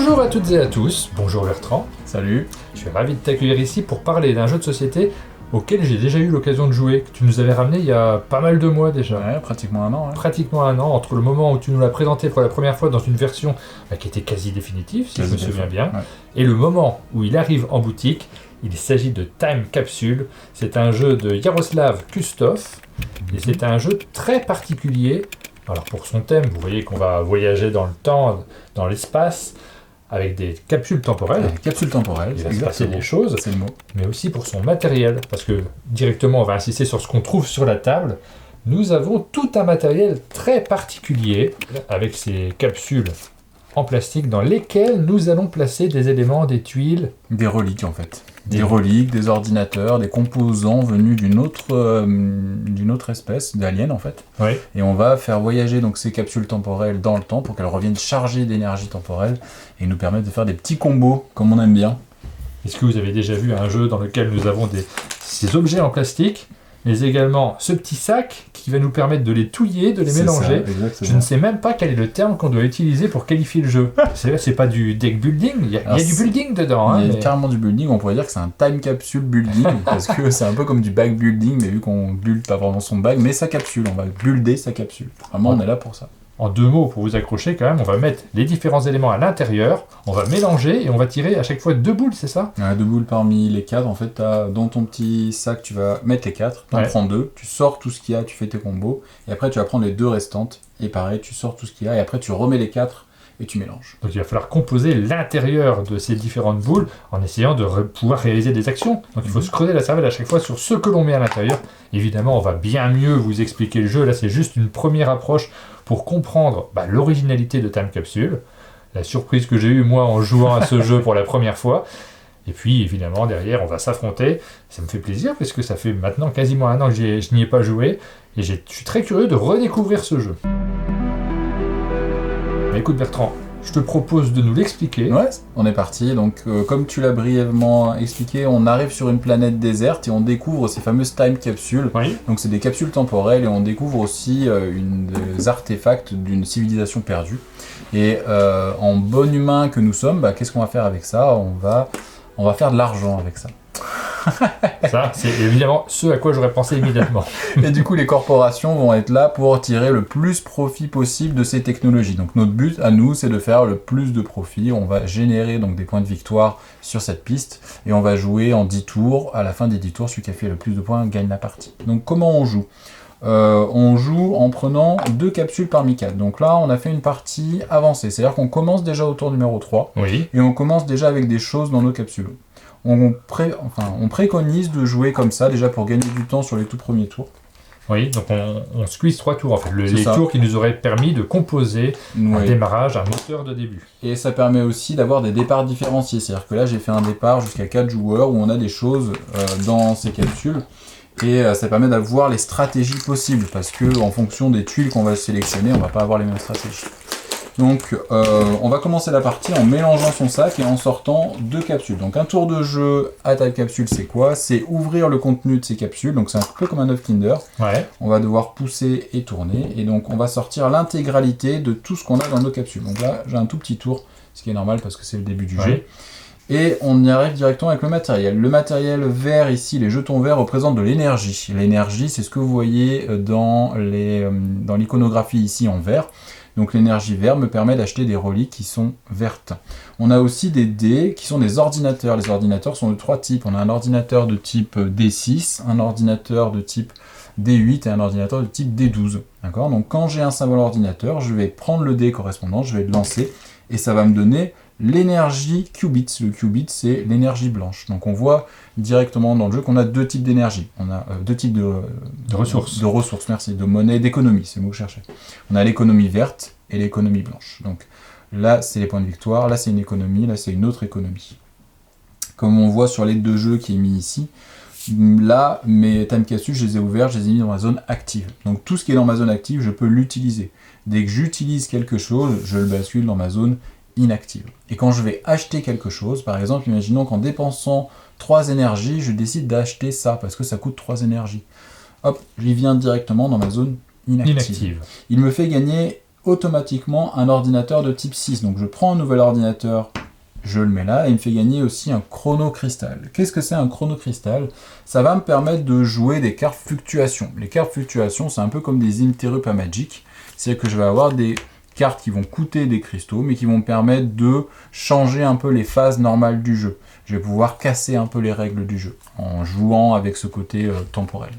Bonjour à toutes et à tous, bonjour Bertrand. Salut. Je suis ravi de t'accueillir ici pour parler d'un jeu de société auquel j'ai déjà eu l'occasion de jouer, que tu nous avais ramené il y a pas mal de mois déjà. Ouais, pratiquement un an. Ouais. Pratiquement un an, entre le moment où tu nous l'as présenté pour la première fois dans une version qui était quasi définitive, si je me souviens bien, et le moment où il arrive en boutique. Il s'agit de Time Capsule, c'est un jeu de Jaroslav Kustov, et c'est un jeu très particulier. Alors pour son thème, vous voyez qu'on va voyager dans le temps, dans l'espace, avec des capsules temporelles. Capsules temporelles, il va se passer des choses, c'est le mot. Mais aussi pour son matériel, parce que directement on va insister sur ce qu'on trouve sur la table. Nous avons tout un matériel très particulier, avec ces capsules en plastique dans lesquelles nous allons placer des éléments, des tuiles. Des reliques en fait. Des reliques, des ordinateurs, des composants venus d'une autre espèce, d'alien en fait. Oui. Et on va faire voyager donc ces capsules temporelles dans le temps pour qu'elles reviennent chargées d'énergie temporelle et nous permettent de faire des petits combos comme on aime bien. Est-ce que vous avez déjà vu un jeu dans lequel nous avons ces objets en plastique, mais également ce petit sac qui va nous permettre de les touiller, de les mélanger. Ça, je ne sais même pas quel est le terme qu'on doit utiliser pour qualifier le jeu. C'est pas du deck building, il y a du building dedans. Il y a carrément du building, on pourrait dire que c'est un time capsule building, parce que c'est un peu comme du bag building, mais vu qu'on build pas vraiment son bag, mais sa capsule, on va builder sa capsule. Vraiment, on est là pour ça. En deux mots, pour vous accrocher quand même, on va mettre les différents éléments à l'intérieur, on va mélanger et on va tirer à chaque fois 2 boules, c'est ça ? 2 boules parmi les 4, en fait, dans ton petit sac, tu vas mettre les 4, tu en prends 2, tu sors tout ce qu'il y a, tu fais tes combos, et après tu vas prendre les 2 restantes, et pareil, tu sors tout ce qu'il y a, et après tu remets les 4, et tu mélanges. Donc il va falloir composer l'intérieur de ces différentes boules en essayant de pouvoir réaliser des actions. Donc il faut se creuser la cervelle à chaque fois sur ce que l'on met à l'intérieur. Évidemment, on va bien mieux vous expliquer le jeu. Là, c'est juste une première approche pour comprendre l'originalité de Time Capsule. La surprise que j'ai eue, moi, en jouant à ce jeu pour la première fois. Et puis, évidemment, derrière, on va s'affronter. Ça me fait plaisir parce que ça fait maintenant quasiment un an que je n'y ai pas joué. Et je suis très curieux de redécouvrir ce jeu. Écoute Bertrand, je te propose de nous l'expliquer. Ouais, on est parti. Donc, comme tu l'as brièvement expliqué, on arrive sur une planète déserte et on découvre ces fameuses time capsules. Oui. Donc, c'est des capsules temporelles et on découvre aussi des artefacts d'une civilisation perdue. Et en bon humain que nous sommes, qu'est-ce qu'on va faire avec ça ? On va faire de l'argent avec ça. Ça, c'est évidemment ce à quoi j'aurais pensé immédiatement. Et du coup, les corporations vont être là pour tirer le plus profit possible de ces technologies. Donc notre but à nous, c'est de faire le plus de profit. On va générer donc des points de victoire sur cette piste et on va jouer en 10 tours. À la fin des 10 tours, celui qui a fait le plus de points gagne la partie. Donc comment on joue ? On joue en prenant 2 capsules parmi 4. Donc là, on a fait une partie avancée. C'est-à-dire qu'on commence déjà au tour numéro 3 et on commence déjà avec des choses dans nos capsules. On préconise de jouer comme ça, déjà pour gagner du temps sur les tout premiers tours. Oui, donc on squeeze 3 tours en fait, les tours qui nous auraient permis de composer un démarrage, un moteur de début. Et ça permet aussi d'avoir des départs différenciés, c'est-à-dire que là j'ai fait un départ jusqu'à 4 joueurs où on a des choses dans ces capsules. Et ça permet d'avoir les stratégies possibles, parce que en fonction des tuiles qu'on va sélectionner, on va pas avoir les mêmes stratégies. Donc on va commencer la partie en mélangeant son sac et en sortant 2 capsules. Donc un tour de jeu à Time Capsule, c'est quoi ? C'est ouvrir le contenu de ces capsules, donc c'est un peu comme un œuf Kinder. Ouais. On va devoir pousser et tourner, et donc on va sortir l'intégralité de tout ce qu'on a dans nos capsules. Donc là j'ai un tout petit tour, ce qui est normal parce que c'est le début du jeu. Et on y arrive directement avec le matériel. Le matériel vert ici, les jetons verts représentent de l'énergie. L'énergie, c'est ce que vous voyez dans l'iconographie ici en vert. Donc l'énergie verte me permet d'acheter des reliques qui sont vertes. On a aussi des dés qui sont des ordinateurs. Les ordinateurs sont de 3 types. On a un ordinateur de type D6, un ordinateur de type D8 et un ordinateur de type D12. D'accord ? Donc quand j'ai un symbole ordinateur, je vais prendre le dé correspondant, je vais le lancer et ça va me donner l'énergie qubits. Le qubit, c'est l'énergie blanche. Donc on voit directement dans le jeu qu'on a 2 types d'énergie. On a 2 types de ressources. De ressources, merci. De monnaie, d'économie, c'est le mot que je cherchais. On a l'économie verte et l'économie blanche. Donc là, c'est les points de victoire. Là, c'est une économie. Là, c'est une autre économie. Comme on voit sur les 2 jeux qui est mis ici, là, mes time capsules, je les ai ouverts, je les ai mis dans ma zone active. Donc tout ce qui est dans ma zone active, je peux l'utiliser. Dès que j'utilise quelque chose, je le bascule dans ma zone inactive. Et quand je vais acheter quelque chose, par exemple, imaginons qu'en dépensant 3 énergies, je décide d'acheter ça, parce que ça coûte 3 énergies. Hop, j'y viens directement dans ma zone inactive. Il me fait gagner automatiquement un ordinateur de type 6. Donc je prends un nouvel ordinateur, je le mets là, et il me fait gagner aussi un chronocristal. Qu'est-ce que c'est un chronocristal? Ça va me permettre de jouer des cartes fluctuations. Les cartes fluctuations, c'est un peu comme des interrupts à Magic. C'est-à-dire que je vais avoir des cartes qui vont coûter des cristaux, mais qui vont me permettre de changer un peu les phases normales du jeu. Je vais pouvoir casser un peu les règles du jeu, en jouant avec ce côté temporel.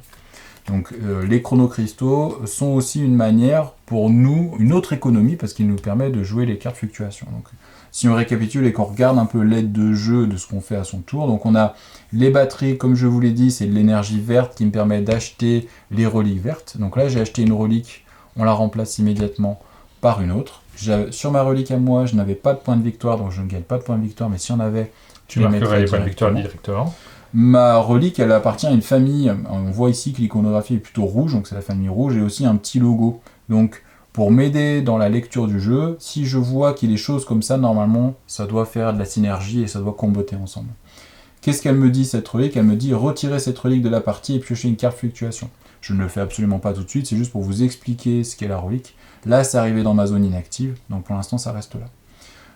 Donc les chronocristaux sont aussi une manière pour nous, une autre économie, parce qu'il nous permet de jouer les cartes fluctuations. Donc si on récapitule et qu'on regarde un peu l'aide de jeu de ce qu'on fait à son tour, donc on a les batteries, comme je vous l'ai dit, c'est de l'énergie verte qui me permet d'acheter les reliques vertes. Donc là j'ai acheté une relique, on la remplace immédiatement par une autre. Sur ma relique à moi, je n'avais pas de point de victoire, donc je ne gagne pas de point de victoire, mais si on avait, tu marquerais les points de victoire directement. Ma relique, elle appartient à une famille. On voit ici que l'iconographie est plutôt rouge, donc c'est la famille rouge, et aussi un petit logo. Donc, pour m'aider dans la lecture du jeu, si je vois qu'il y a des choses comme ça, normalement, ça doit faire de la synergie et ça doit comboter ensemble. Qu'est-ce qu'elle me dit, cette relique? Elle me dit retirer cette relique de la partie et piocher une carte fluctuation. Je ne le fais absolument pas tout de suite, c'est juste pour vous expliquer ce qu'est la relique. Là, c'est arrivé dans ma zone inactive, donc pour l'instant, ça reste là.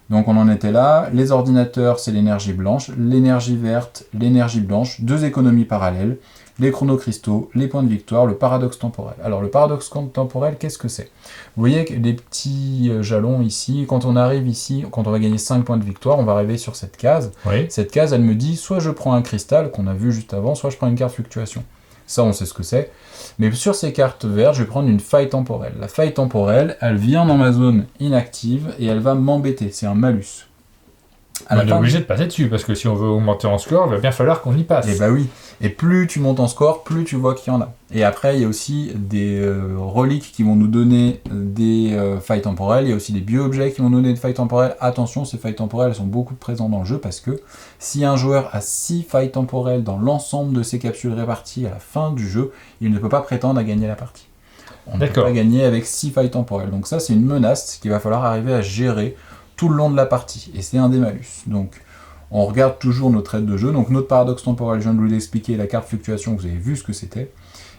Donc on en était là, les ordinateurs c'est l'énergie blanche, l'énergie verte, l'énergie blanche, deux économies parallèles, les chronocristaux, les points de victoire, le paradoxe temporel. Alors le paradoxe temporel, qu'est-ce que c'est? Vous voyez que les petits jalons ici, quand on arrive ici, quand on va gagner 5 points de victoire, on va arriver sur cette case. Oui. Cette case, elle me dit soit je prends un cristal, qu'on a vu juste avant, soit je prends une carte fluctuation. Ça, on sait ce que c'est. Mais sur ces cartes vertes, je vais prendre une faille temporelle. La faille temporelle, elle vient dans ma zone inactive et elle va m'embêter. C'est un malus. On est obligé de passer dessus, parce que si on veut augmenter en score, il va bien falloir qu'on y passe. Et bah oui. Et plus tu montes en score, plus tu vois qu'il y en a. Et après, il y a aussi des reliques qui vont nous donner des failles temporelles. Il y a aussi des bio-objets qui vont nous donner des failles temporelles. Attention, ces failles temporelles sont beaucoup présentes dans le jeu, parce que si un joueur a 6 failles temporelles dans l'ensemble de ses capsules réparties à la fin du jeu, il ne peut pas prétendre à gagner la partie. On ne peut pas gagner avec 6 failles temporelles. Donc ça, c'est une menace qu'il va falloir arriver à gérer tout le long de la partie. Et c'est un des malus. Donc on regarde toujours notre aide de jeu. Donc notre paradoxe temporel, je viens de vous l'expliquer, la carte fluctuation, vous avez vu ce que c'était.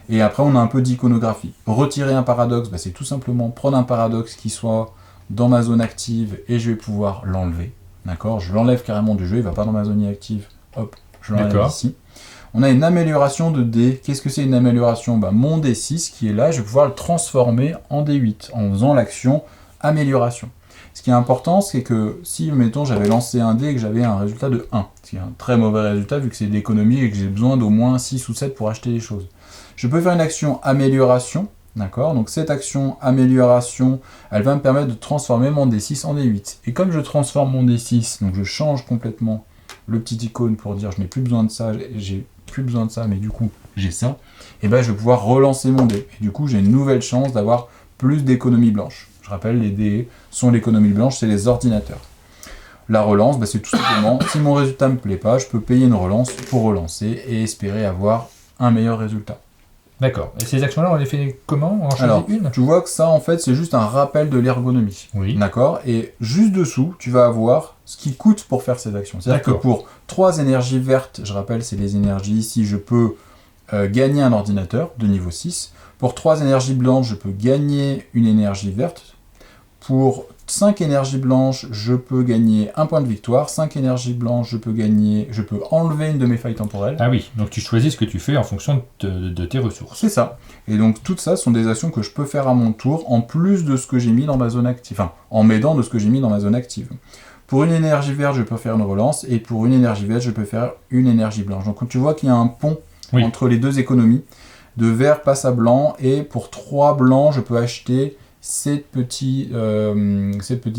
Et après, on a un peu d'iconographie. Retirer un paradoxe, c'est tout simplement prendre un paradoxe qui soit dans ma zone active et je vais pouvoir l'enlever. D'accord? Je l'enlève carrément du jeu, il ne va pas dans ma zone inactive. Hop, je l'enlève ici. On a une amélioration de dés. Qu'est-ce que c'est une amélioration? Mon D6 qui est là, je vais pouvoir le transformer en D8 en faisant l'action amélioration. Ce qui est important, c'est que si, mettons, j'avais lancé un dé et que j'avais un résultat de 1, ce qui est un très mauvais résultat vu que c'est de l'économie et que j'ai besoin d'au moins 6 ou 7 pour acheter des choses. Je peux faire une action amélioration, d'accord? Donc cette action amélioration, elle va me permettre de transformer mon D6 en D8. Et comme je transforme mon D6, donc je change complètement le petit icône pour dire je n'ai plus besoin de ça, j'ai plus besoin de ça, mais du coup j'ai ça, et ben je vais pouvoir relancer mon dé. Et du coup j'ai une nouvelle chance d'avoir plus d'économie blanche. Je rappelle, les dés sont l'économie blanche, c'est les ordinateurs. La relance, c'est tout simplement, si mon résultat ne me plaît pas, je peux payer une relance pour relancer et espérer avoir un meilleur résultat. D'accord. Et ces actions-là, on les fait comment? On en choisit une? Tu vois que ça, en fait, c'est juste un rappel de l'ergonomie. Oui. D'accord? Et juste dessous, tu vas avoir ce qui coûte pour faire ces actions. C'est-à-dire que pour 3 énergies vertes, je rappelle, c'est les énergies ici, je peux gagner un ordinateur de niveau 6. Pour 3 énergies blanches, je peux gagner une énergie verte. Pour 5 énergies blanches, je peux gagner un point de victoire. 5 énergies blanches, je peux enlever une de mes failles temporelles. Ah oui, donc tu choisis ce que tu fais en fonction de tes ressources. C'est ça. Et donc tout ça sont des actions que je peux faire à mon tour, en plus de ce que j'ai mis dans ma zone active. Enfin, en m'aidant de ce que j'ai mis dans ma zone active. Pour une énergie verte, je peux faire une relance. Et pour une énergie verte, je peux faire une énergie blanche. Donc tu vois qu'il y a un pont entre les deux économies. De vert passe à blanc. Et pour 3 blancs, je peux acheter cette petite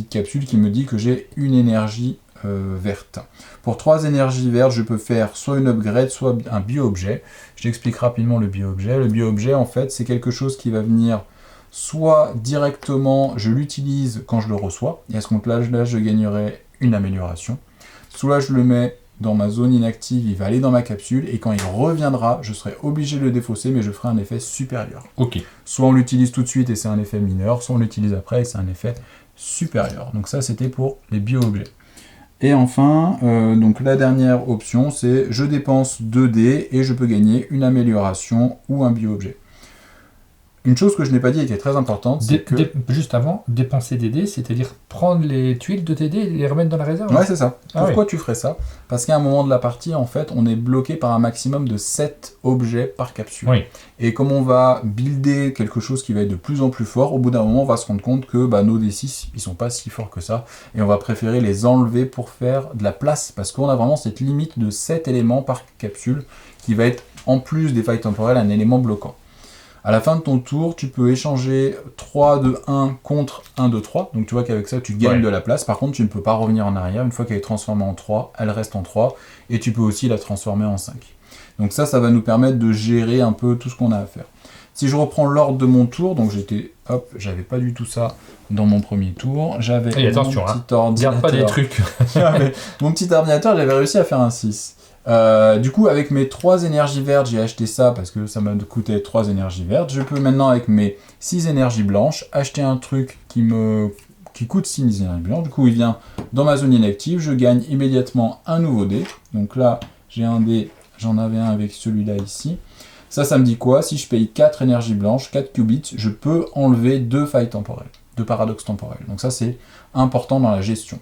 capsule qui me dit que j'ai une énergie verte. Pour 3 énergies vertes, je peux faire soit une upgrade, soit un bio-objet. Je t'explique rapidement le bio-objet. Le bio-objet, en fait, c'est quelque chose qui va venir soit directement, je l'utilise quand je le reçois, et à ce moment-là, je gagnerai une amélioration. Soit je le mets dans ma zone inactive, il va aller dans ma capsule, et quand il reviendra, je serai obligé de le défausser, mais je ferai un effet supérieur. Ok. Soit on l'utilise tout de suite et c'est un effet mineur, soit on l'utilise après et c'est un effet supérieur. Donc ça, c'était pour les bio-objets. Et enfin, donc la dernière option, c'est je dépense 2 dés et je peux gagner une amélioration ou un bio-objet. Une chose que je n'ai pas dit et qui est très importante, c'est que... Juste avant, dépenser des dés, c'est-à-dire prendre les tuiles de tes dés et les remettre dans la réserve. Ouais, c'est ça. Ah Pourquoi tu ferais ça? Parce qu'à un moment de la partie, en fait, on est bloqué par un maximum de 7 objets par capsule. Oui. Et comme on va builder quelque chose qui va être de plus en plus fort, au bout d'un moment, on va se rendre compte que nos D6, ils sont pas si forts que ça. Et on va préférer les enlever pour faire de la place. Parce qu'on a vraiment cette limite de 7 éléments par capsule qui va être, en plus des failles temporelles, un élément bloquant. À la fin de ton tour, tu peux échanger 3 de 1 contre 1 de 3. Donc tu vois qu'avec ça, tu gagnes de la place. Par contre, tu ne peux pas revenir en arrière. Une fois qu'elle est transformée en 3, elle reste en 3. Et tu peux aussi la transformer en 5. Donc ça va nous permettre de gérer un peu tout ce qu'on a à faire. Si je reprends l'ordre de mon tour, donc j'avais pas du tout ça dans mon premier tour. J'avais mon petit ordinateur. Garde pas des trucs. Mon petit ordinateur, j'avais réussi à faire un 6. Du coup, avec mes 3 énergies vertes, j'ai acheté ça parce que ça m'a coûté 3 énergies vertes. Je peux maintenant, avec mes 6 énergies blanches, acheter un truc qui coûte 6 énergies blanches. Du coup, il vient dans ma zone inactive. Je gagne immédiatement un nouveau dé. Donc là, j'ai un dé, j'en avais un avec celui-là ici. Ça me dit quoi? Si je paye 4 énergies blanches, 4 qubits, je peux enlever 2 failles temporelles, 2 paradoxes temporels. Donc ça, c'est important dans la gestion.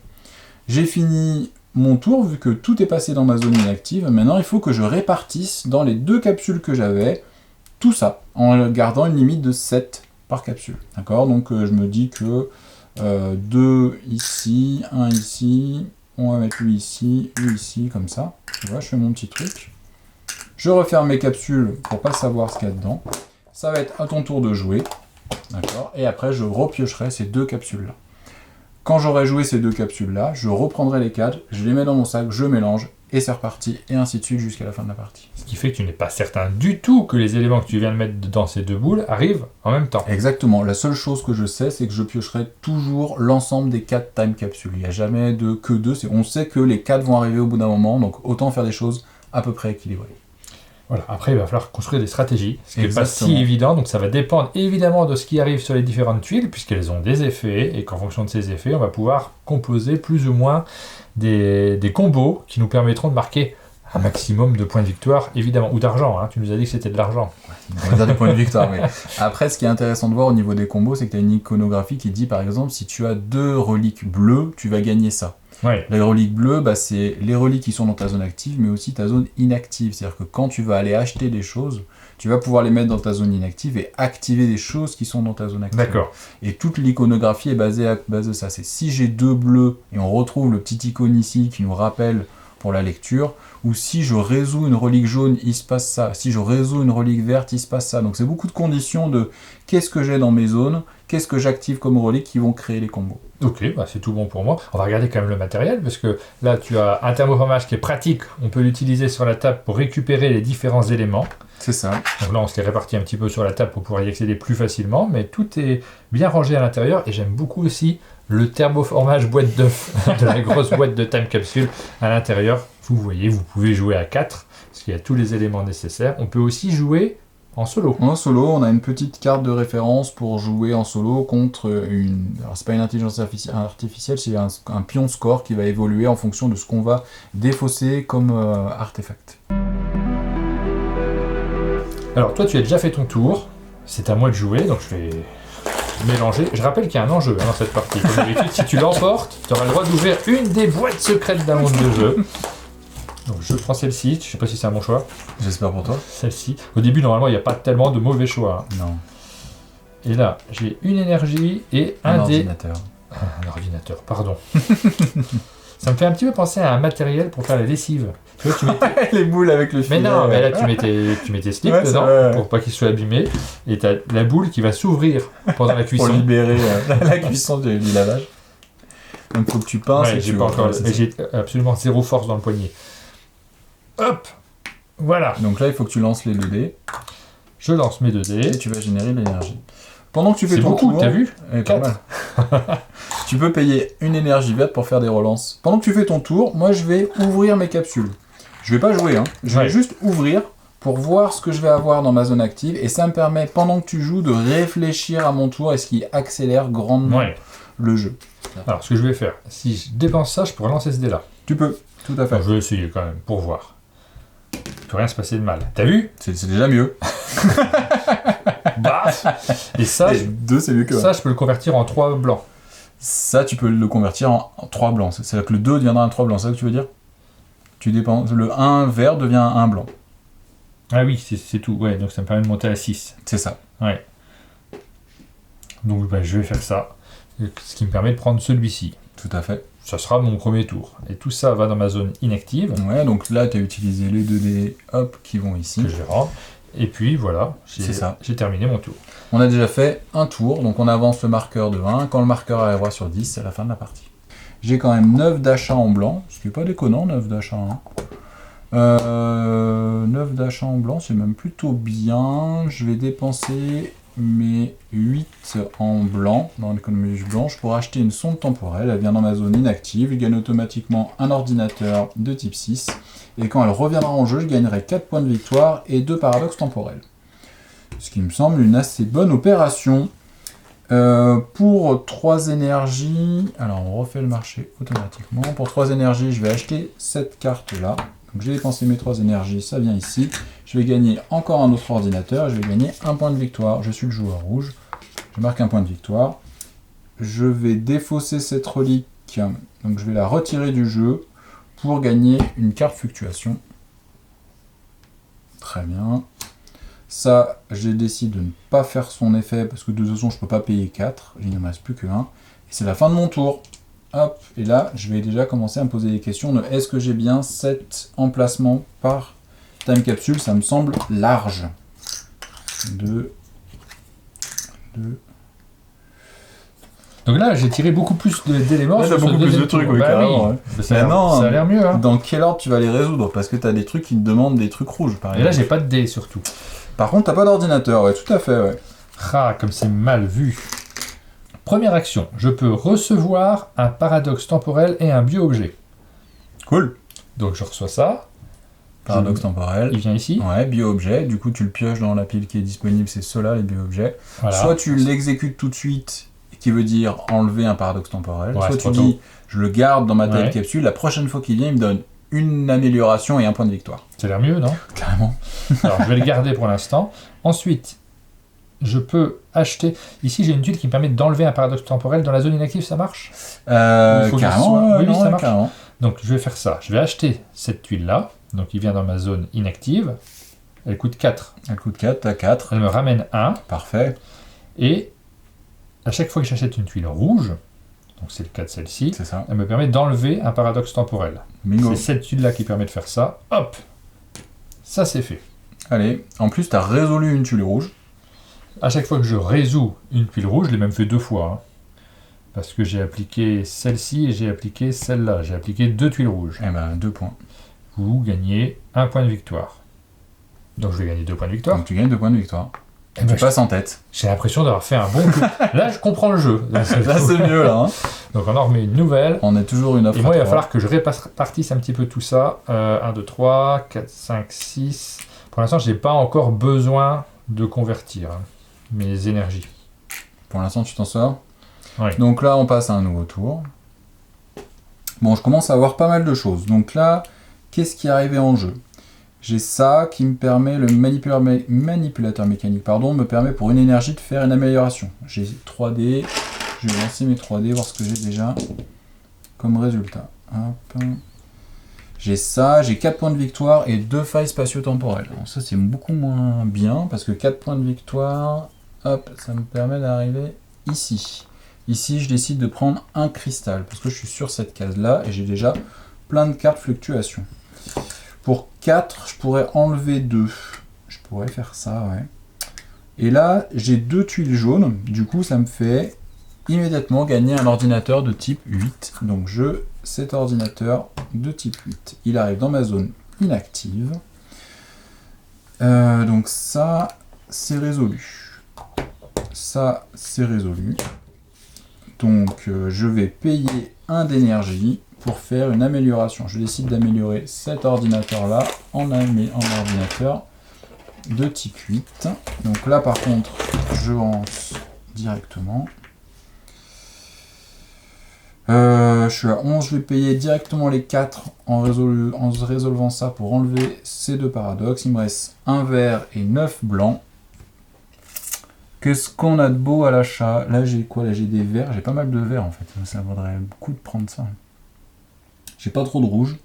J'ai fini mon tour, vu que tout est passé dans ma zone inactive. Maintenant, il faut que je répartisse dans les 2 capsules que j'avais, tout ça, en gardant une limite de 7 par capsule. D'accord? Donc, je me dis que 2 ici, 1 ici, on va mettre lui ici, comme ça. Tu vois, je fais mon petit truc. Je referme mes capsules pour pas savoir ce qu'il y a dedans. Ça va être à ton tour de jouer. D'accord? Et après, je repiocherai ces 2 capsules-là. Quand j'aurai joué ces 2 capsules-là, je reprendrai les 4, je les mets dans mon sac, je mélange, et c'est reparti, et ainsi de suite jusqu'à la fin de la partie. Ce qui fait que tu n'es pas certain du tout que les éléments que tu viens de mettre dans ces 2 boules arrivent en même temps. Exactement. La seule chose que je sais, c'est que je piocherai toujours l'ensemble des 4 time capsules. Il n'y a jamais que 2. On sait que les 4 vont arriver au bout d'un moment, donc autant faire des choses à peu près équilibrées. Voilà. Après, il va falloir construire des stratégies, ce qui n'est pas si évident, donc ça va dépendre évidemment de ce qui arrive sur les différentes tuiles, puisqu'elles ont des effets, et qu'en fonction de ces effets, on va pouvoir composer plus ou moins des combos qui nous permettront de marquer un maximum de points de victoire, évidemment, ou d'argent, hein. Tu nous as dit que c'était de l'argent. On va dire des points de victoire, mais après, ce qui est intéressant de voir au niveau des combos, c'est que tu as une iconographie qui dit, par exemple, si tu as 2 reliques bleues, tu vas gagner ça. Ouais. Les reliques bleues, c'est les reliques qui sont dans ta zone active, mais aussi ta zone inactive. C'est-à-dire que quand tu vas aller acheter des choses, tu vas pouvoir les mettre dans ta zone inactive et activer des choses qui sont dans ta zone active. D'accord. Et toute l'iconographie est basée à base de ça. C'est si j'ai 2 bleus, et on retrouve le petit icône ici qui nous rappelle pour la lecture, ou si je résous une relique jaune, il se passe ça. Si je résous une relique verte, il se passe ça. Donc c'est beaucoup de conditions de qu'est-ce que j'ai dans mes zones, qu'est-ce que j'active comme relique qui vont créer les combos. Ok, c'est tout bon pour moi. On va regarder quand même le matériel, parce que là, tu as un thermoformage qui est pratique. On peut l'utiliser sur la table pour récupérer les différents éléments. C'est ça. Donc là, on se les répartit un petit peu sur la table pour pouvoir y accéder plus facilement, mais tout est bien rangé à l'intérieur, et j'aime beaucoup aussi le thermoformage boîte d'œufs, de la grosse boîte de time capsule à l'intérieur. Vous voyez, vous pouvez jouer à 4, parce qu'il y a tous les éléments nécessaires. On peut aussi jouer en solo. En solo, on a une petite carte de référence pour jouer en solo contre une... Alors, c'est pas une intelligence artificielle, c'est un pion score qui va évoluer en fonction de ce qu'on va défausser comme artefact. Alors, toi, tu as déjà fait ton tour. C'est à moi de jouer, donc je vais mélanger. Je rappelle qu'il y a un enjeu dans cette partie. Comme d'habitude, si tu l'emportes, tu auras le droit d'ouvrir une des boîtes secrètes d'un monde de jeu. Donc je prends celle-ci, je sais pas si c'est un bon choix. J'espère pour toi. Celle-ci. Au début, normalement, il n'y a pas tellement de mauvais choix. Non. Et là, j'ai une énergie et un dé. Ordinateur. Un ordinateur, pardon. Ça me fait un petit peu penser à un matériel pour faire la lessive. Tu vois, tu mettais... les boules avec le filet. Mais non, mais là, tu mettais slip dedans pour pas qu'il soit abîmé. Et tu as la boule qui va s'ouvrir pendant la cuisson. Pour libérer la cuisson du lavage. Donc faut que tu pinces. Ouais, j'ai pas encore. J'ai absolument zéro force dans le poignet. Hop, voilà. Donc là, il faut que tu lances les 2 dés. Je lance mes 2 dés. Et tu vas générer de l'énergie. Pendant que tu fais ton beaucoup, tour... t'as vu 4. Tu peux payer une énergie verte pour faire des relances. Pendant que tu fais ton tour, moi, je vais ouvrir mes capsules. Je vais pas jouer, hein. Je vais juste ouvrir pour voir ce que je vais avoir dans ma zone active. Et ça me permet, pendant que tu joues, de réfléchir à mon tour et ce qui accélère grandement le jeu. Alors, ce que je vais faire, si je dépense ça, je pourrais lancer ce dé-là. Tu peux, tout à fait. Alors, je vais essayer quand même, pour voir. Il ne peut rien se passer de mal. T'as vu ? C'est déjà mieux. Baf. Et ça, Et 2, c'est mieux que 1. ça, je peux le convertir en 3 blancs. Ça, tu peux le convertir en 3 blancs. C'est-à-dire que le 2 deviendra un 3 blanc, c'est ça que tu veux dire? Le 1 vert devient un 1 blanc. Ah oui, c'est tout. Ouais, donc ça me permet de monter à 6. C'est ça. Ouais. Donc je vais faire ça. Ce qui me permet de prendre celui-ci. Tout à fait. Ça sera mon premier tour. Et tout ça va dans ma zone inactive. Ouais, donc là, tu as utilisé les 2 dés, hop, qui vont ici. Que je vais rendre. Et puis voilà, C'est ça. j'ai terminé mon tour. On a déjà fait un tour, donc on avance le marqueur de 1. Quand le marqueur arrivera sur 10, c'est la fin de la partie. J'ai quand même 9 d'achats en blanc, ce qui n'est pas déconnant, 9 d'achats. 9 d'achats en blanc, c'est même plutôt bien. Je vais dépenser mes 8 en blanc, dans l'économie blanche, pour acheter une sonde temporelle. Elle vient dans ma zone inactive. Je gagne automatiquement un ordinateur de type 6. Et quand elle reviendra en jeu, je gagnerai 4 points de victoire et 2 paradoxes temporels. Ce qui me semble une assez bonne opération. Pour 3 énergies, alors on refait le marché automatiquement. Pour 3 énergies, je vais acheter cette carte-là. Donc j'ai dépensé mes 3 énergies, ça vient ici. Je vais gagner encore un autre ordinateur, je vais gagner un point de victoire. Je suis le joueur rouge, je marque un point de victoire. Je vais défausser cette relique, donc je vais la retirer du jeu pour gagner une carte fluctuation. Très bien. Ça, j'ai décidé de ne pas faire son effet parce que de toute façon, je ne peux pas payer 4. Il ne me reste plus que 1. Et c'est la fin de mon tour. Hop, et là, je vais déjà commencer à me poser des questions de est-ce que j'ai bien 7 emplacements par time capsule? Ça me semble large. 2. Donc là, j'ai tiré beaucoup plus d'éléments. Là, sur t'as ce beaucoup plus deuxième de trucs, tour. oui, Bah carrément, ouais. Ça a l'air mieux. Hein. Dans quel ordre tu vas les résoudre? Parce que tu as des trucs qui te demandent des trucs rouges, par Et exemple. là, j'ai pas de dés surtout. Par contre, t'as pas d'ordinateur, ouais, tout à fait, ouais. Ah, comme c'est mal vu. Première action, je peux recevoir un paradoxe temporel et un bio-objet. Cool. Donc je reçois ça. Paradoxe temporel. Il vient ici. Ouais, bio-objet. Du coup, tu le pioches dans la pile qui est disponible, c'est ceux-là, les bio-objets. Voilà. Soit tu l'exécutes tout de suite, qui veut dire enlever un paradoxe temporel. Ouais, soit c'est tu trop dis, tôt. je le garde dans ma time Ouais. capsule, la prochaine fois qu'il vient, il me donne une amélioration et un point de victoire. Ça a l'air mieux, non? Carrément. Alors je vais le garder pour l'instant. Ensuite, je peux acheter. Ici, j'ai une tuile qui me permet d'enlever un paradoxe temporel dans la zone inactive, ça marche? Il faut que je Carrément, sois- oui, non, ça marche. carrément. Donc je vais faire ça. Je vais acheter cette tuile-là. Donc il vient dans ma zone inactive. Elle coûte 4. Elle coûte 4, t'as 4. Elle me ramène 1. Parfait. Et à chaque fois que j'achète une tuile rouge, donc c'est le cas de celle-ci, C'est ça. elle me permet d'enlever un paradoxe temporel. Bingo. C'est cette tuile-là qui permet de faire ça. Hop! Ça, c'est fait. Allez, en plus, t'as résolu une tuile rouge. À chaque fois que je résous une tuile rouge, je l'ai même fait 2 fois. Hein, parce que j'ai appliqué celle-ci et j'ai appliqué celle-là. J'ai appliqué 2 tuiles rouges. Eh ben, 2 points. Vous gagnez 1 point de victoire. Donc je vais gagner 2 points de victoire. Donc tu gagnes 2 points de victoire. Eh ben, Tu passes en tête. j'ai l'impression d'avoir fait un bon coup. Là, je comprends le jeu. Là, c'est mieux, là. Hein. Donc on en remet une nouvelle. On est toujours une offre Et moi, à il va 3. falloir que je répartisse un petit peu tout ça. 1, 2, 3, 4, 5, 6. Pour l'instant, je n'ai pas encore besoin de convertir mes énergies. Pour l'instant, tu t'en sors. Oui. Donc là, on passe à un nouveau tour. Bon, je commence à avoir pas mal de choses. Donc là, qu'est-ce qui est arrivé en jeu? J'ai ça qui me permet, le manipulateur mécanique, pardon, me permet pour une énergie de faire une amélioration. J'ai 3D, je vais lancer mes 3D, voir ce que j'ai déjà comme résultat. Hop. J'ai ça, j'ai 4 points de victoire et 2 failles spatio-temporelles. Alors ça, c'est beaucoup moins bien, parce que 4 points de victoire, hop, ça me permet d'arriver ici. Ici, je décide de prendre un cristal, parce que je suis sur cette case-là, et j'ai déjà plein de cartes fluctuation. Pour 4, je pourrais enlever 2. Je pourrais faire ça, ouais. Et là, j'ai 2 tuiles jaunes. Du coup, ça me fait immédiatement gagner un ordinateur de type 8. Donc, cet ordinateur de type 8. Il arrive dans ma zone inactive. Donc ça, c'est résolu. Ça, c'est résolu. Donc, je vais payer 1 d'énergie pour faire une amélioration. Je décide d'améliorer cet ordinateur-là en ordinateur de type 8. Donc là, par contre, je lance directement. Je suis à 11, je vais payer directement les 4 en résolvant ça pour enlever ces 2 paradoxes. Il me reste 1 vert et 9 blancs. Qu'est-ce qu'on a de beau à l'achat? Là, j'ai quoi? Là, j'ai des verts. J'ai pas mal de verts, en fait. Ça vaudrait beaucoup de prendre ça. J'ai pas trop de rouge.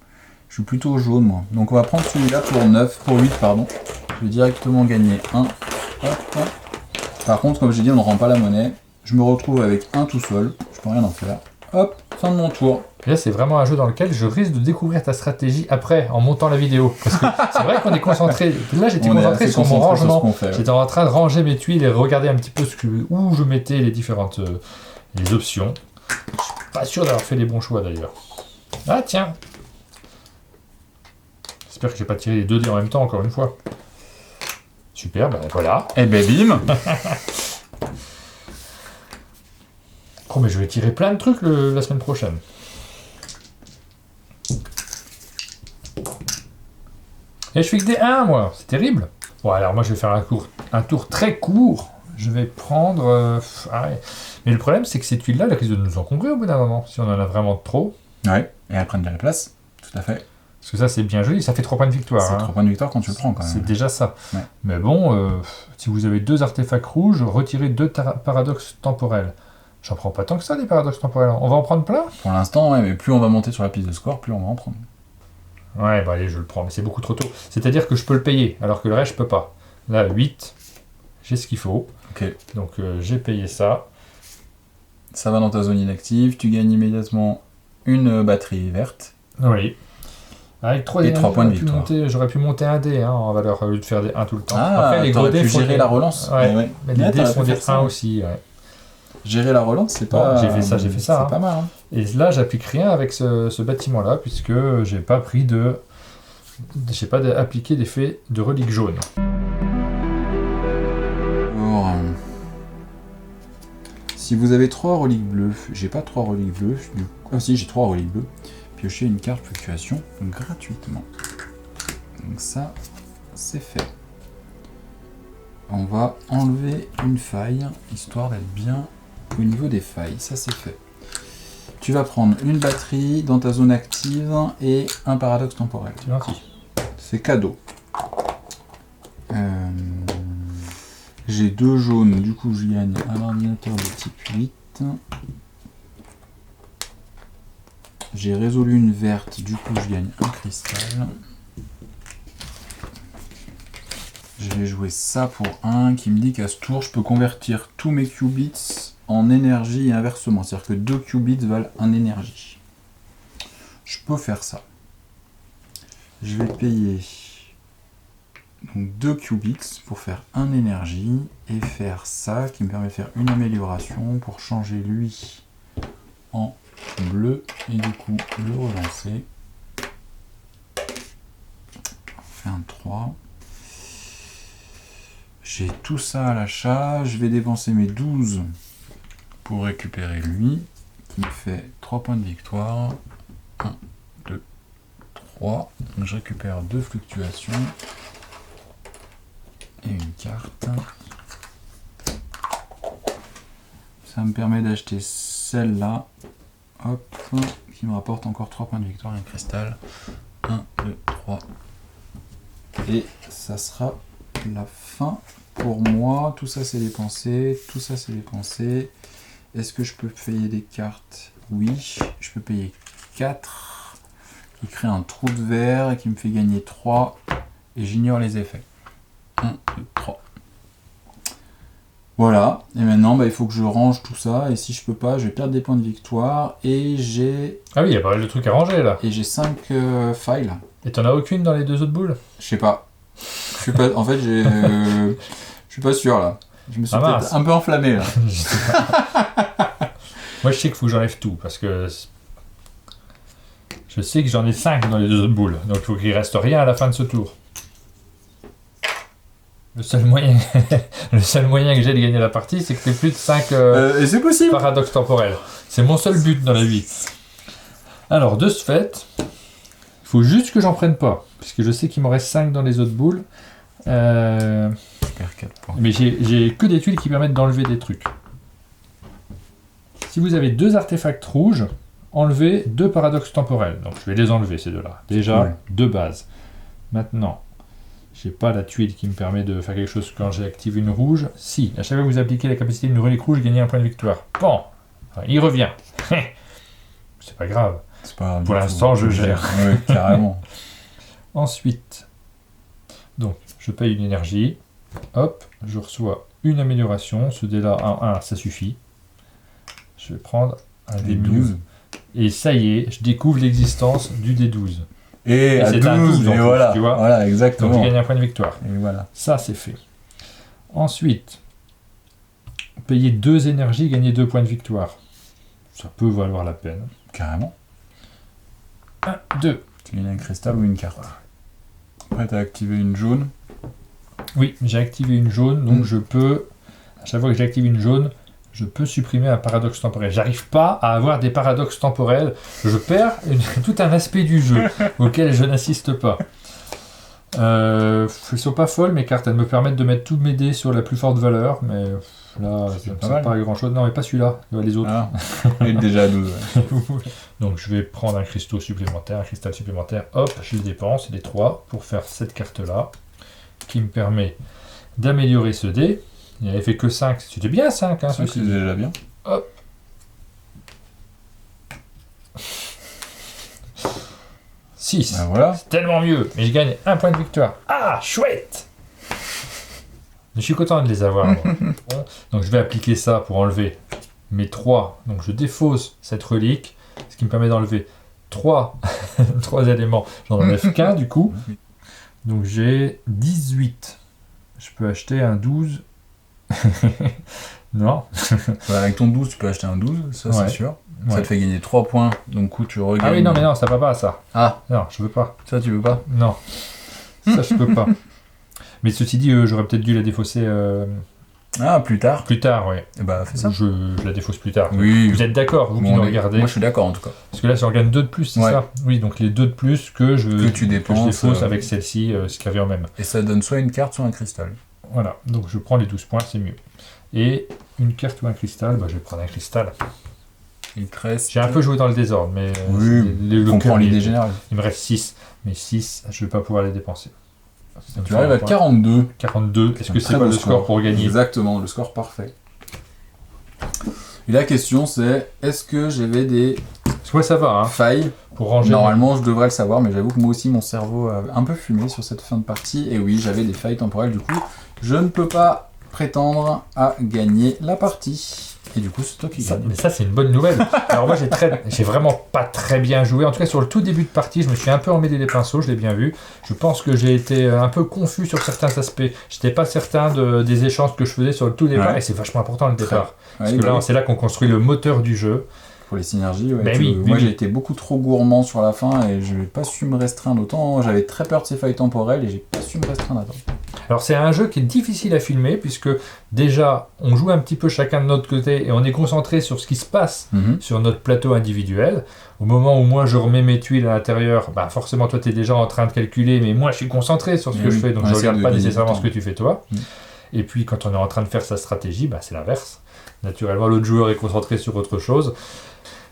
Je suis plutôt jaune, moi. Donc, on va prendre celui-là pour 8, pardon. Je vais directement gagner 1. Hop, hop. Par contre, comme j'ai dit, on ne rend pas la monnaie. Je me retrouve avec un tout seul. Je peux rien en faire. Hop, fin de mon tour. Et là, c'est vraiment un jeu dans lequel je risque de découvrir ta stratégie après, en montant la vidéo. Parce que c'est vrai qu'on est concentré. Là, j'étais concentré sur mon rangement. J'étais en train de ranger mes tuiles et regarder un petit peu où je mettais les différentes les options. Je suis pas sûr d'avoir fait les bons choix d'ailleurs. Ah tiens. J'espère que j'ai pas tiré les 2 dés en même temps, encore une fois. Super, ben voilà. Et ben bim. Oh, mais je vais tirer plein de trucs la semaine prochaine. Et je fais que des 1, moi. C'est terrible. Bon, alors moi, je vais faire un tour très court. Je vais prendre... ouais. Mais le problème, c'est que ces tuiles-là, elles risquent de nous encombrer au bout d'un moment, si on en a vraiment trop. Ouais, et elles prennent de la place. Tout à fait. Parce que ça, c'est bien joli. Ça fait 3 points de victoire. C'est 3 points de victoire quand tu le prends, quand même. C'est déjà ça. Ouais. Mais bon, si vous avez 2 artefacts rouges, retirez 2 paradoxes temporels. J'en prends pas tant que ça, des paradoxes temporels. On va en prendre plein? Pour l'instant, ouais, mais plus on va monter sur la piste de score, plus on va en prendre. Ouais, bah allez, je le prends, mais c'est beaucoup trop tôt. C'est-à-dire que je peux le payer, alors que le reste, je peux pas. Là, 8, j'ai ce qu'il faut. Ok. Donc, j'ai payé ça. Ça va dans ta zone inactive, tu gagnes immédiatement une batterie verte. Oui. Avec 3 et 3 points de victoire. J'aurais pu monter un dé en valeur au lieu de faire des 1 tout le temps. Ah, après, les gros dés pu font gérer des... la relance. Ouais. Mais les dés font des 1 aussi. Ouais. Gérer la relance, c'est pas... Bon, j'ai fait ça. C'est pas mal. Hein. Et là, j'applique rien avec ce bâtiment-là, puisque j'ai pas pris de... J'ai pas appliqué d'effet de relique jaune. Alors, si vous avez 3 reliques bleues, j'ai pas 3 reliques bleues, ah si, j'ai 3 reliques bleues, piochez une carte fluctuation gratuitement. Donc ça, c'est fait. On va enlever une faille, histoire d'être bien au niveau des failles. Ça, c'est fait. Tu vas prendre une batterie dans ta zone active et un paradoxe temporel. C'est gentil. C'est cadeau. J'ai 2 jaunes, du coup je gagne un ordinateur de type 8. J'ai résolu une verte, du coup je gagne un cristal. Je vais jouer ça pour 1 qui me dit qu'à ce tour je peux convertir tous mes qubits en énergie et inversement. C'est-à-dire que 2 qubits valent 1 énergie. Je peux faire ça. Je vais payer donc 2 qubits pour faire 1 énergie et faire ça qui me permet de faire une amélioration pour changer lui en bleu et du coup le relancer. On fait un 3. J'ai tout ça à l'achat. Je vais dépenser mes 12 pour récupérer lui qui me fait 3 points de victoire. 1, 2, 3. Donc je récupère 2 fluctuations et une carte. Ça me permet d'acheter celle-là. Hop, qui me rapporte encore 3 points de victoire et un cristal. 1, 2, 3. Et ça sera la fin pour moi. Tout ça c'est dépensé. Tout ça c'est dépensé. Est-ce que je peux payer des cartes? Oui, je peux payer 4. Qui crée un trou de verre et qui me fait gagner 3. Et j'ignore les effets. 1, 2, 3. Voilà. Et maintenant, il faut que je range tout ça. Et si je peux pas, je vais perdre des points de victoire. Et j'ai... Ah oui, il y a pas mal de trucs à ranger là. Et j'ai 5 files. Et t'en as aucune dans les 2 autres boules? Je sais pas. Je suis pas... En fait, j'ai... je suis pas sûr là. Je me suis peut-être un peu enflammé là. Moi, je sais qu'il faut que j'enlève tout parce que je sais que j'en ai 5 dans les 2 autres boules. Donc, il faut qu'il reste rien à la fin de ce tour. Le seul moyen que j'ai de gagner la partie, c'est que t'aies plus de 5 et c'est possible. paradoxes temporels. C'est mon seul but dans la vie. Alors, de ce fait, il faut juste que j'en prenne pas. Puisque je sais qu'il m'en reste 5 dans les autres boules. Je perds 4 points. Mais j'ai que des tuiles qui permettent d'enlever des trucs. Si vous avez 2 artefacts rouges, enlevez 2 paradoxes temporels. Donc je vais les enlever ces 2-là. Déjà, ouais. 2 bases. Maintenant, j'ai pas la tuile qui me permet de faire quelque chose quand j'active une rouge. Si, à chaque fois que vous appliquez la capacité d'une relique rouge, gagnez un point de victoire. Bon, il revient. C'est pas grave. C'est pas grave Pour du l'instant, tout. je gère. Oui, carrément. Ensuite, donc, je paye une énergie. Hop, je reçois une amélioration. Ce dé-là, 1, ça suffit. Je vais prendre un Les D12. Et ça y est, je découvre l'existence du D12. Et à c'est 12, un 12 en et plus, voilà. tu vois. Voilà, Donc exactement. je gagne un point de victoire. Et voilà. Ça, c'est fait. Ensuite, payer 2 énergies, gagner 2 points de victoire. Ça peut valoir la peine. Carrément. 1, 2. Tu gagnes un cristal ou une carte. Après, tu as activé une jaune. Oui, j'ai activé une jaune, donc je peux, à chaque fois que j'active une jaune, je peux supprimer un paradoxe temporel. J'arrive pas à avoir des paradoxes temporels. Je perds tout un aspect du jeu auquel je n'assiste pas. Elles sont pas folles mes cartes, elles me permettent de mettre tous mes dés sur la plus forte valeur, mais là, ça ne sert pas à grand chose. Non, mais pas celui-là, les autres. Ah, il est déjà à 12. Ouais. Donc je vais prendre un cristal supplémentaire, hop, je le dépense, les 3, pour faire cette carte-là, qui me permet d'améliorer ce dé. Il n'avait fait que 5, c'était bien 5, hein, C'est déjà bien. Hop. 6. Ben voilà. C'est tellement mieux, mais je gagne un point de victoire. Ah, chouette. Je suis content de les avoir. Moi. Bon, donc je vais appliquer ça pour enlever mes 3. Donc je défausse cette relique, ce qui me permet d'enlever 3 éléments. J'en enlève qu'un du coup. Donc j'ai 18. Je peux acheter un 12. Non. Bah, avec ton 12, tu peux acheter un 12, ça c'est sûr. Ça Ouais. te fait gagner 3 points, donc coup tu regagnes. Ah oui, non, mais non, ça va pas, ça. Ah, Non, je veux pas. ça tu veux pas. Non. Ça, je peux pas. Mais ceci dit, j'aurais peut-être dû la défausser Ah, plus tard. plus tard, ouais. Et bah fais ça. Je la défausse plus tard. Oui. Vous êtes d'accord, vous qui Bon, nous regardez. Moi je suis d'accord en tout cas. Parce que là, j'en gagne 2 de plus, c'est Ouais. ça? Oui, donc les 2 de plus que Que tu dépenses, je défausse avec celle-ci, ce qui revient au même. Et ça donne soit une carte, soit un cristal. Voilà, donc je prends les 12 points, c'est mieux. Et une carte ou un cristal, bah, je vais prendre un cristal. Il te reste. J'ai un peu joué dans le désordre, mais Oui, le je comprends cœur, l'idée générale. il me reste 6. Mais 6, je vais pas pouvoir les dépenser. Ça me Tu fait arrives un à point. 42. 42. Est-ce que Un c'est très pas beau le score pour gagner? Exactement, le score parfait. Et la question c'est, est-ce que j'avais des Parce que ouais, ça va, hein, failles? pour ranger. Normalement je devrais le savoir, mais j'avoue que moi aussi mon cerveau a un peu fumé sur cette fin de partie. Et oui, j'avais des failles temporelles, du coup je ne peux pas prétendre à gagner la partie. Et du coup c'est toi qui Ça, gagne. mais ça, c'est une bonne nouvelle. Alors moi, j'ai vraiment pas très bien joué. En tout cas, sur le tout début de partie, je me suis un peu emmêlé les pinceaux, je l'ai bien vu. Je pense que j'ai été un peu confus sur certains aspects. J'étais pas certain des échanges que je faisais sur le tout départ, Ouais. et c'est vachement important le départ. Parce Ouais, que bah là, oui. c'est là qu'on construit le moteur du jeu. Pour les synergies, ouais. Ben oui, oui, Moi oui. j'ai été beaucoup trop gourmand sur la fin et je n'ai pas su me restreindre autant. J'avais très peur de ces failles temporelles et j'ai pas su me restreindre à temps. Alors c'est un jeu qui est difficile à filmer, puisque déjà, on joue un petit peu chacun de notre côté, et on est concentré sur ce qui se passe sur notre plateau individuel. Au moment où moi je remets mes tuiles à l'intérieur, bah forcément toi tu es déjà en train de calculer, mais moi je suis concentré sur ce que Oui, je fais, donc on je essaie regarde de pas gagner du nécessairement temps. ce que tu fais toi. Et puis quand on est en train de faire sa stratégie, bah, c'est l'inverse. Naturellement l'autre joueur est concentré sur autre chose.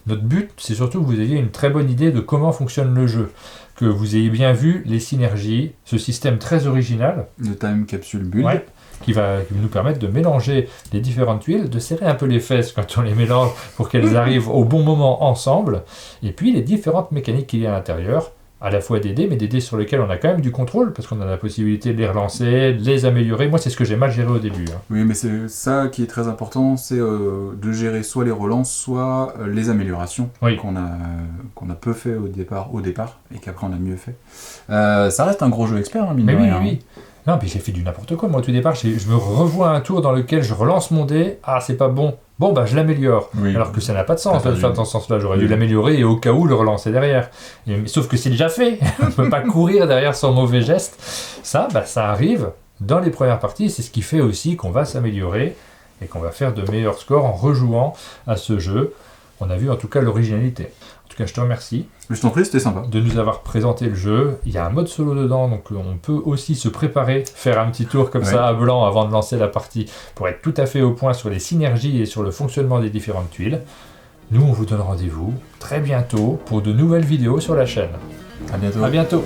Notre but, c'est surtout que vous ayez une très bonne idée de comment fonctionne le jeu, que vous ayez bien vu les synergies, ce système très original, Le time capsule build. ouais, qui va nous permettre de mélanger les différentes tuiles, de serrer un peu les fesses quand on les mélange pour qu'elles arrivent au bon moment ensemble, et puis les différentes mécaniques qu'il y a à l'intérieur, à la fois des dés, mais des dés sur lesquels on a quand même du contrôle, parce qu'on a la possibilité de les relancer, de les améliorer. Moi, c'est ce que j'ai mal géré au début. Hein. Oui, mais c'est ça qui est très important, c'est de gérer soit les relances, soit les améliorations Oui. qu'on a peu fait au départ, et qu'après on a mieux fait. Ça reste un gros jeu expert, hein, mine Mais de oui, rien. oui, oui. Non, puis j'ai fait du n'importe quoi. Moi, au tout départ, je me revois un tour dans lequel je relance mon dé. Ah, c'est pas bon. Bon, bah, je l'améliore. Oui. Alors que ça n'a pas de sens T'as de le faire pas dans ce sens-là. J'aurais dû Oui. l'améliorer et au cas où le relancer derrière. Sauf que c'est déjà fait. On ne peut pas courir derrière son mauvais geste. Ça, bah, ça arrive dans les premières parties. C'est ce qui fait aussi qu'on va s'améliorer et qu'on va faire de meilleurs scores en rejouant à ce jeu. On a vu en tout cas l'originalité. En tout cas, je te remercie Mais je t'en prie, c'était sympa. de nous avoir présenté le jeu. Il y a un mode solo dedans, donc on peut aussi se préparer, faire un petit tour comme Ouais. ça à blanc avant de lancer la partie pour être tout à fait au point sur les synergies et sur le fonctionnement des différentes tuiles. Nous, on vous donne rendez-vous très bientôt pour de nouvelles vidéos sur la chaîne. À bientôt. À bientôt.